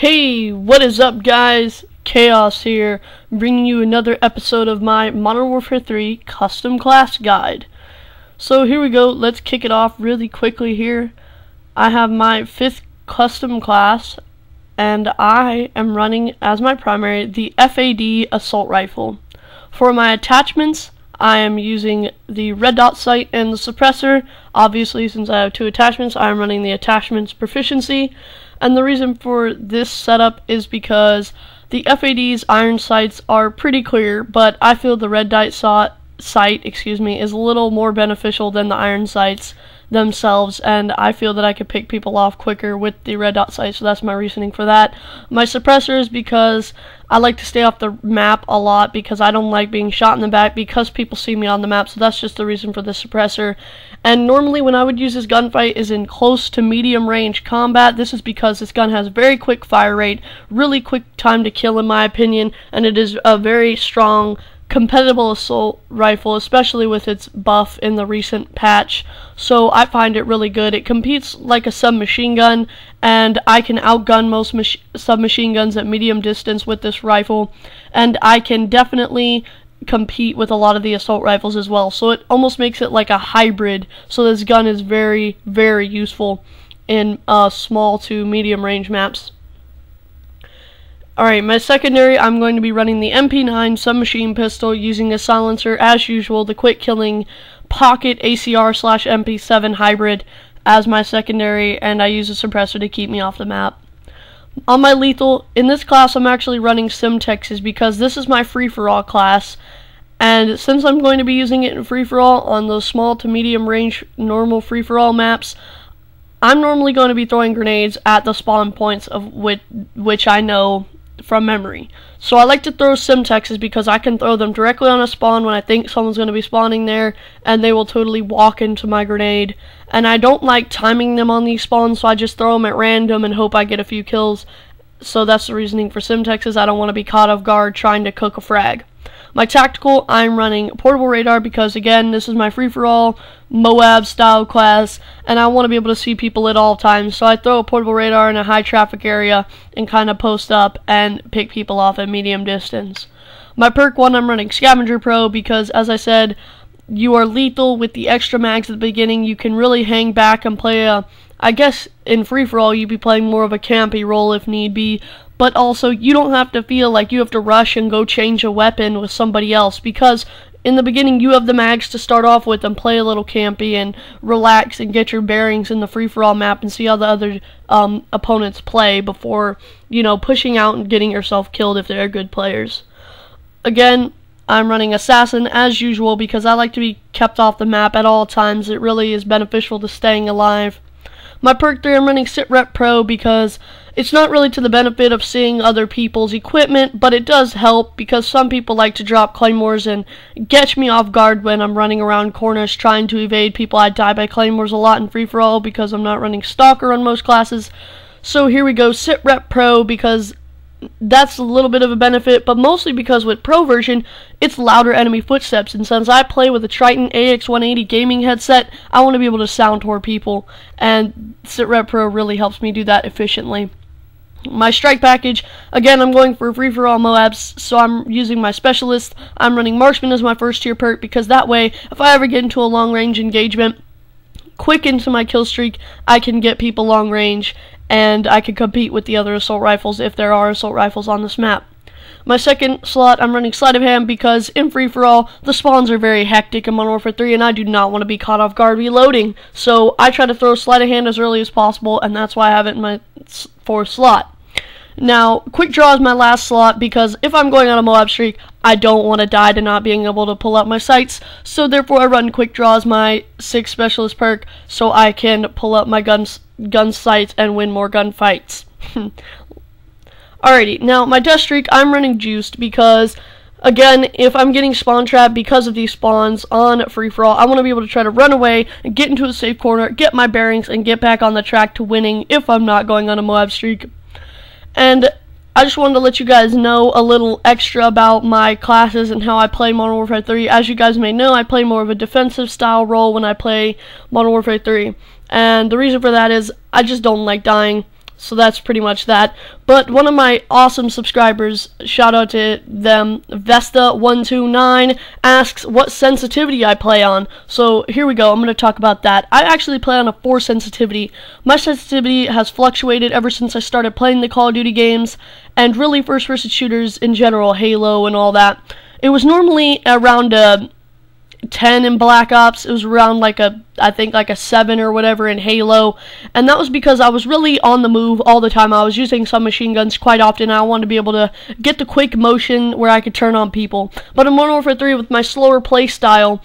Hey, what is up, guys? Chaos here, bringing you another episode of my Modern Warfare 3 custom class guide. So here we go, let's kick it off really quickly here. I have my 5th custom class, and I am running as my primary the FAD assault rifle. For my attachments, I am using the red dot sight and the suppressor. Obviously, since I have 2 attachments, I am running the attachments proficiency. And the reason for this setup is because the FAD's iron sights are pretty clear, but I feel the red dot sight is a little more beneficial than the iron sights themselves, and I feel that I could pick people off quicker with the red dot sight, so that's my reasoning for that. My suppressor is because I like to stay off the map a lot because I don't like being shot in the back because people see me on the map, so that's just the reason for the suppressor. And normally when I would use this gunfight is in close to medium range combat. This is because this gun has very quick fire rate, really quick time to kill in my opinion, and it is a very strong competitive assault rifle, especially with its buff in the recent patch. So I find it really good. It competes like a submachine gun, and I can outgun most submachine guns at medium distance with this rifle, and I can definitely compete with a lot of the assault rifles as well. So it almost makes it like a hybrid. So this gun is very, very useful in small to medium range maps. Alright, my secondary, I'm going to be running the MP9 submachine pistol using a silencer as usual, the quick killing pocket ACR/MP7 hybrid as my secondary, and I use a suppressor to keep me off the map. On my lethal, in this class I'm actually running Simtexes because this is my free-for-all class, and since I'm going to be using it in free-for-all on those small to medium range normal free-for-all maps, I'm normally going to be throwing grenades at the spawn points of which I know from memory. So I like to throw Simtexes because I can throw them directly on a spawn when I think someone's going to be spawning there, and they will totally walk into my grenade. And I don't like timing them on these spawns, so I just throw them at random and hope I get a few kills. So that's the reasoning for Simtexes. I don't want to be caught off guard trying to cook a frag. My tactical, I'm running portable radar because, again, this is my free-for-all MOAB style class, and I want to be able to see people at all times. So I throw a portable radar in a high traffic area and kind of post up and pick people off at medium distance. My perk 1, I'm running Scavenger Pro because, as I said, you are lethal with the extra mags at the beginning. You can really hang back and play I guess in free-for-all you'd be playing more of a campy role if need be, but also you don't have to feel like you have to rush and go change a weapon with somebody else, because in the beginning you have the mags to start off with and play a little campy and relax and get your bearings in the free-for-all map and see how the other opponents play before, you know, pushing out and getting yourself killed if they're good players. Again, I'm running Assassin as usual because I like to be kept off the map at all times. It really is beneficial to staying alive. My perk 3, I'm running Sitrep Pro because it's not really to the benefit of seeing other people's equipment, but it does help because some people like to drop claymores and catch me off guard when I'm running around corners trying to evade people. I die by claymores a lot in free-for-all because I'm not running Stalker on most classes. So here we go, Sitrep Pro, because that's a little bit of a benefit, but mostly because with Pro version, it's louder enemy footsteps, and since I play with a Triton AX180 gaming headset, I want to be able to sound toward people, and Sitrep Pro really helps me do that efficiently. My strike package, again, I'm going for free-for-all MOABs, so I'm using my specialist. I'm running Marksman as my first tier perk because that way, if I ever get into a long-range engagement, quick into my kill streak, I can get people long range, and I can compete with the other assault rifles if there are assault rifles on this map. My second slot, I'm running Sleight of Hand because in free-for-all, the spawns are very hectic in Modern Warfare 3, and I do not want to be caught off guard reloading. So I try to throw Sleight of Hand as early as possible, and that's why I have it in my 4th slot. Now, Quick Draw is my last slot because if I'm going on a MOAB streak, I don't want to die to not being able to pull out my sights, so therefore I run Quick Draw as my 6th specialist perk so I can pull up my gun sights and win more gunfights. Alrighty, now my death streak, I'm running Juiced because, again, if I'm getting spawn trapped because of these spawns on free-for-all, I want to be able to try to run away and get into a safe corner, get my bearings, and get back on the track to winning if I'm not going on a MOAB streak. And I just wanted to let you guys know a little extra about my classes and how I play Modern Warfare 3. As you guys may know, I play more of a defensive style role when I play Modern Warfare 3. And the reason for that is I just don't like dying. So that's pretty much that. But one of my awesome subscribers, shout out to them, Vesta129, asks what sensitivity I play on. So here we go, I'm going to talk about that. I actually play on a 4 sensitivity. My sensitivity has fluctuated ever since I started playing the Call of Duty games, and really first-person shooters in general, Halo and all that. It was normally around 10 in Black Ops. It was around I think like a 7 or whatever in Halo, and that was because I was really on the move all the time. I was using submachine guns quite often, and I wanted to be able to get the quick motion where I could turn on people. But in Modern Warfare 3, with my slower play style,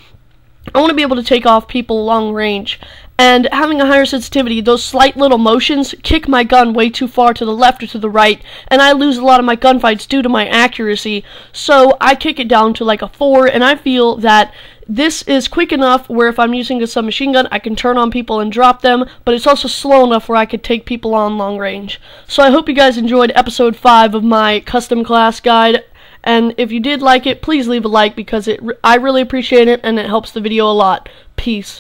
I want to be able to take off people long range. And having a higher sensitivity, those slight little motions kick my gun way too far to the left or to the right, and I lose a lot of my gunfights due to my accuracy. So I kick it down to like a 4, and I feel that this is quick enough where if I'm using a submachine gun, I can turn on people and drop them, but it's also slow enough where I could take people on long range. So I hope you guys enjoyed episode 5 of my custom class guide. And if you did like it, please leave a like because I really appreciate it and it helps the video a lot. Peace.